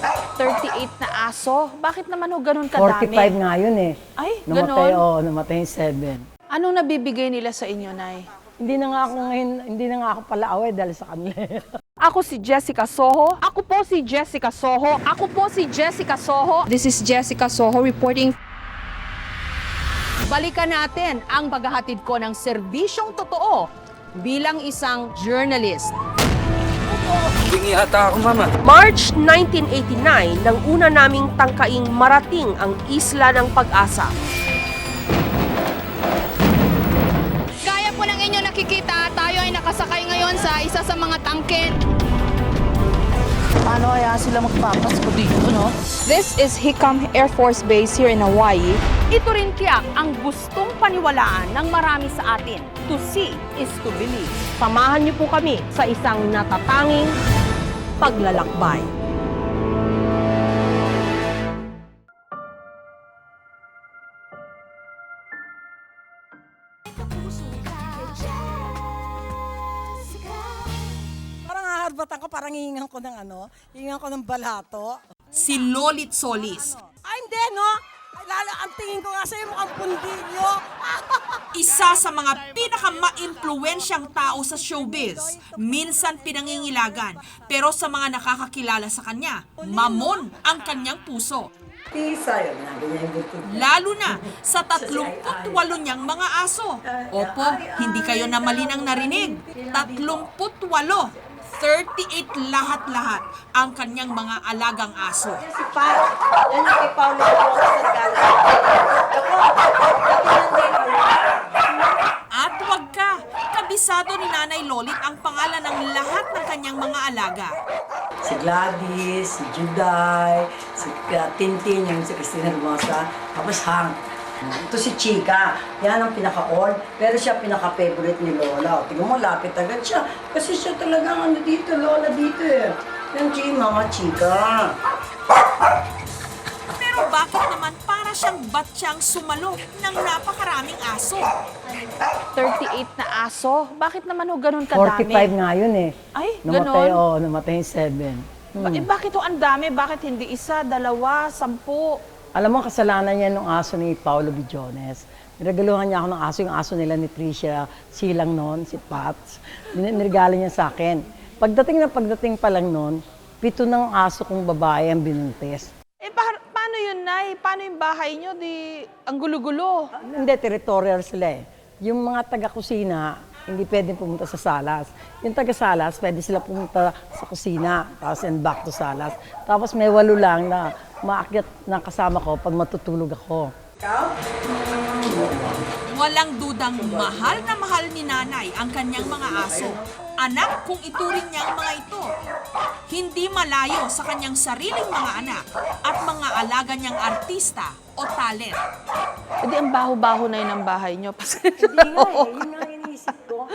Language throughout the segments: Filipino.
38 na aso? Bakit naman ho ganun kadami? 45 nga yun eh. Ay, Namatay, ganon? oo, namatay yung 7. Anong nabibigay nila sa inyo, Nay? Hindi na nga ako ngayon, hindi na nga ako pala away dahil sa kanila. Ako si Jessica Soho. Ako po si Jessica Soho. Ako po si Jessica Soho. This is Jessica Soho reporting. Balikan natin ang paghahatid ko ng serbisyong totoo bilang isang journalist. Hingi ata ako, Mama. March 1989 nang una naming tangkaing marating ang Isla ng Pag-asa. Gaya po ng inyo nakikita, tayo ay nakasakay ngayon sa isa sa mga tangke. Paano kaya sila magpapasko dito, no? This is Hickam Air Force Base here in Hawaii. Ito rin tiyak ang gustong paniwalaan ng marami sa atin. To see is to believe. Samahan niyo po kami sa isang natatanging paglalakbay. Parang haharbatan ko, parang hihingan ko ng hihingan ko ng balato. Si Lolit Solis, Ay, hindi, no? Ay, lalo, ang tingin ko nga sa'yo mukhang pundilyo. isa sa mga pinaka-maimpluwensyang tao sa showbiz. Minsan pinangingilagan, pero sa mga nakakakilala sa kanya, mamon ang kanyang puso. Tisayo na, ganyan yung buto. Lalo na sa 38 niyang mga aso. Opo, hindi kayo na malinang narinig. 38. 38 lahat-lahat ang kanyang mga alagang aso. Si Pat, yan yung kay Paolo sa Gala. At wag ka, kabisado ni Nanay Lolit ang pangalan ng lahat ng kanyang mga alaga. Si Gladys, si Juday, si Tintin, yung si Cristina Hermosa, tapos Hank. Ito si Chika, yan ang pinaka-all, pero siya pinaka-favorite ni Lola. Tingnan mo, lapit agad siya. Kasi siya talagang dito, Lola dito eh. Yan si Mama Chika. Pero bakit naman para siyang batsyang sumalo ng napakaraming aso? 38 na aso? Bakit naman ho ganun kadami? 45 nga yun eh. Ay, Namatay, ganon? oo, namatay yung 7. Bakit ho ang dami? Bakit hindi isa, dalawa, 10? Alam mo, kasalanan niya nung aso ni Paolo Villones. Niregaluhan niya ako ng aso, yung aso nila ni Tricia Silang noon, si Pats. Nirigalo niya sa akin. Pagdating pa lang noon, 7 ng aso kong babae ang binuntis. Paano yun, Nay? Paano yung bahay nyo? Ang gulo-gulo. Hindi, territorial sila eh. Yung mga taga-kusina, hindi pwedeng pumunta sa salas. Yung taga-salas, pwede sila pumunta sa kusina, tapos and back to salas. Tapos may 8 lang na maakyat na kasama ko pag matutulog ako. Walang dudang mahal na mahal ni Nanay ang kanyang mga aso. Anak kung ituring niya ang mga ito. Hindi malayo sa kanyang sariling mga anak at mga alaga niyang artista o talent. Hindi, ang baho-baho na yun ang bahay nyo. Hindi nga eh, yun nga iniisip ko.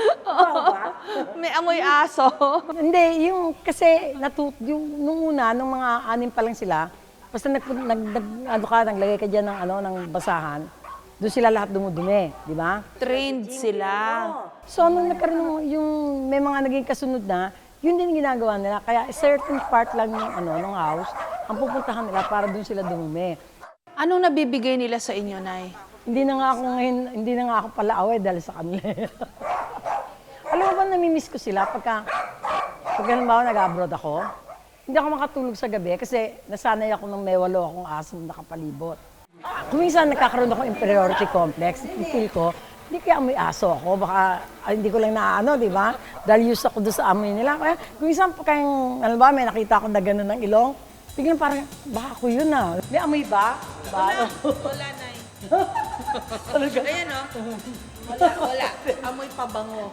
May amoy aso. Hindi, yung kasi yung nung una, nung mga 6 pa lang sila, basta naglagay ka dyan ng basahan, doon sila lahat dumudumi, di ba? Trained sila. So, nung nagkaroon yung may mga naging kasunod na, yun din ginagawa nila. Kaya certain part lang ng house, ang pupuntahan nila para doon sila dumumi. Anong nabibigay nila sa inyo, Nay? Hindi na nga ako pala away dahil sa kanila. Alam mo ba, namimiss ko sila pag halimbawa nag-abroad ako, hindi ako makatulog sa gabi kasi nasanay ako ng may 8 akong asong nakapalibot. Kung minsan nagkakaroon ako inferiority complex, feel ko, hindi kaya may aso ako, baka hindi ko lang di ba? Dahil used ako doon sa amoy nila. Kaya kung minsan may nakita ako na gano'n ng ilong, biglang parang, baka ako yun ah. May amoy ba? Wala, Nay. Ayan, no? Wala. Amoy pabango.